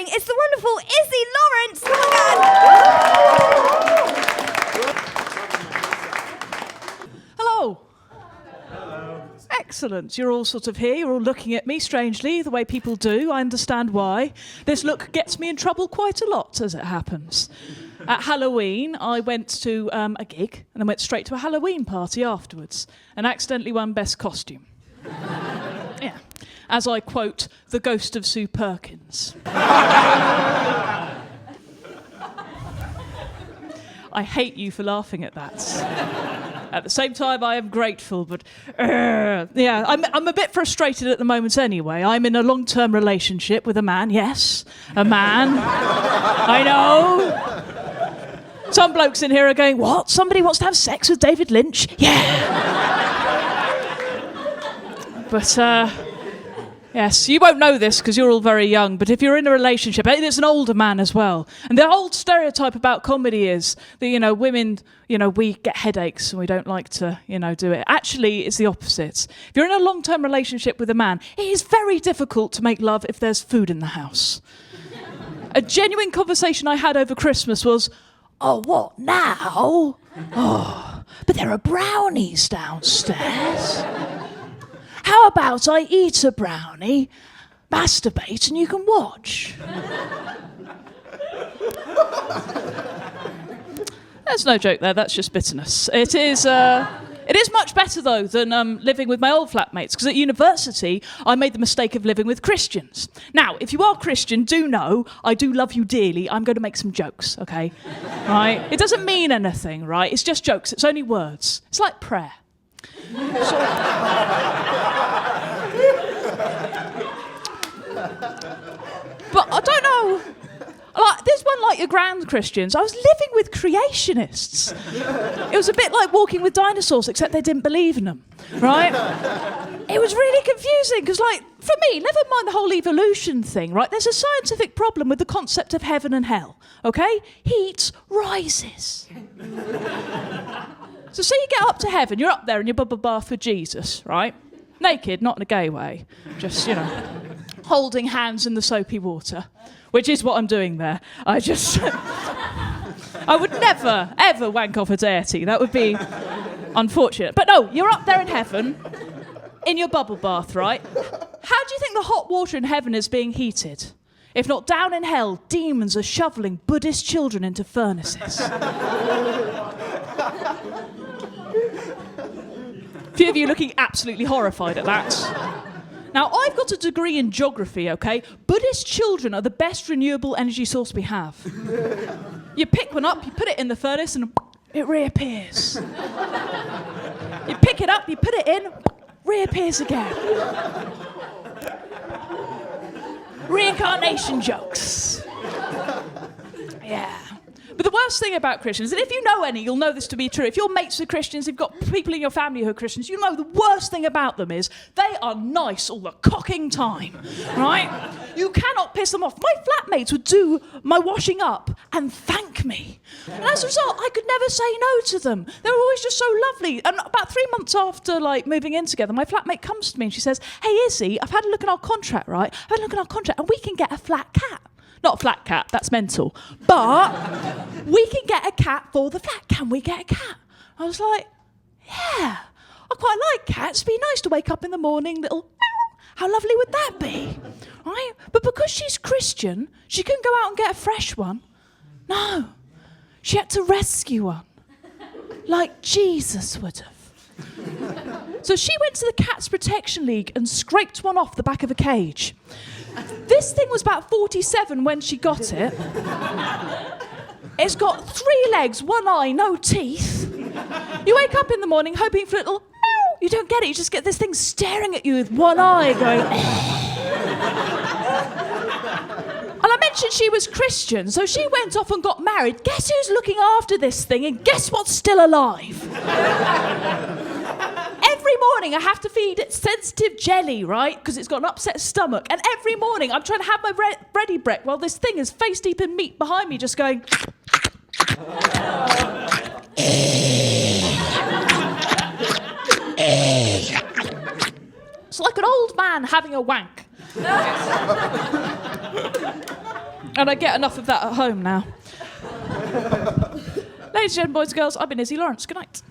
morning, it's the wonderful Iszi Lawrence. Hello. Excellent. You're all sort of here. You're all looking at me strangely, the way people do. I understand why. This look gets me in trouble quite a lot, as it happens. At Halloween, I went to a gig and then went straight to a Halloween party afterwards and accidentally won Best Costume. Yeah. As I quote, the ghost of Sue Perkins. I hate you for laughing at that. At the same time, I am grateful, but yeah, I'm a bit frustrated at the moment anyway. I'm in a long-term relationship with a man, yes, a man. I know. Some blokes in here are going, what? Somebody wants to have sex with David Lynch? Yeah. But, yes, you won't know this because you're all very young, but if you're in a relationship, and it's an older man as well, and the old stereotype about comedy is that, women, we get headaches and we don't like to, do it. Actually, it's the opposite. If you're in a long-term relationship with a man, it is very difficult to make love if there's food in the house. A genuine conversation I had over Christmas was, oh, what now? Oh, but there are brownies downstairs. How about I eat a brownie, masturbate, and you can watch? There's no joke there, that's just bitterness. It is much better, though, than living with my old flatmates, because at university, I made the mistake of living with Christians. Now, if you are Christian, do know, I do love you dearly. I'm going to make some jokes, okay? Right? It doesn't mean anything, right? It's just jokes. It's only words. It's like prayer. But I don't know. There's one like your grand Christians. I was living with creationists. It was a bit like walking with dinosaurs, except they didn't believe in them, right? It was really confusing because, for me, never mind the whole evolution thing, right? There's a scientific problem with the concept of heaven and hell, okay? Heat rises. So say you get up to heaven, you're up there in your bubble bath with Jesus, right? Naked, not in a gay way. Just, holding hands in the soapy water, which is what I'm doing there. I would never, ever wank off a deity. That would be unfortunate. But no, you're up there in heaven, in your bubble bath, right? How do you think the hot water in heaven is being heated? If not down in hell, demons are shoveling Buddhist children into furnaces. A few of you looking absolutely horrified at that. Now, I've got a degree in geography, okay? Buddhist children are the best renewable energy source we have. You pick one up, you put it in the furnace, and it reappears. You pick it up, you put it in, reappears again. Reincarnation jokes. Yeah. But the worst thing about Christians, and if you know any, you'll know this to be true. If you're mates with Christians, you've got people in your family who are Christians, you know the worst thing about them is they are nice all the cocking time, right? You cannot piss them off. My flatmates would do my washing up and thank me. And as a result, I could never say no to them. They were always just so lovely. And about 3 months after, moving in together, my flatmate comes to me and she says, hey, Izzy, I've had a look at our contract, right? I've had a look at our contract and we can get a flat cat. Not a flat cat, that's mental. But we can get a cat for the flat. Can we get a cat? I was like, yeah, I quite like cats. It'd be nice to wake up in the morning, little meow. How lovely would that be? Right? But because she's Christian, she couldn't go out and get a fresh one. No, she had to rescue one, like Jesus would have. So she went to the Cats Protection League and scraped one off the back of a cage. This thing was about 47 when she got it. It's got 3 legs, 1 eye, no teeth. You wake up in the morning hoping for a little meow. You don't get it. You just get this thing staring at you with 1 eye going... And I mentioned she was Christian, so she went off and got married. Guess who's looking after this thing, and guess what's still alive? Every morning I have to feed it sensitive jelly, right? Because it's got an upset stomach. And every morning I'm trying to have my bready break while this thing is face deep in meat behind me just going... It's like an old man having a wank. And I get enough of that at home now. Ladies and gentlemen, boys and girls, I've been Izzy Lawrence. Good night.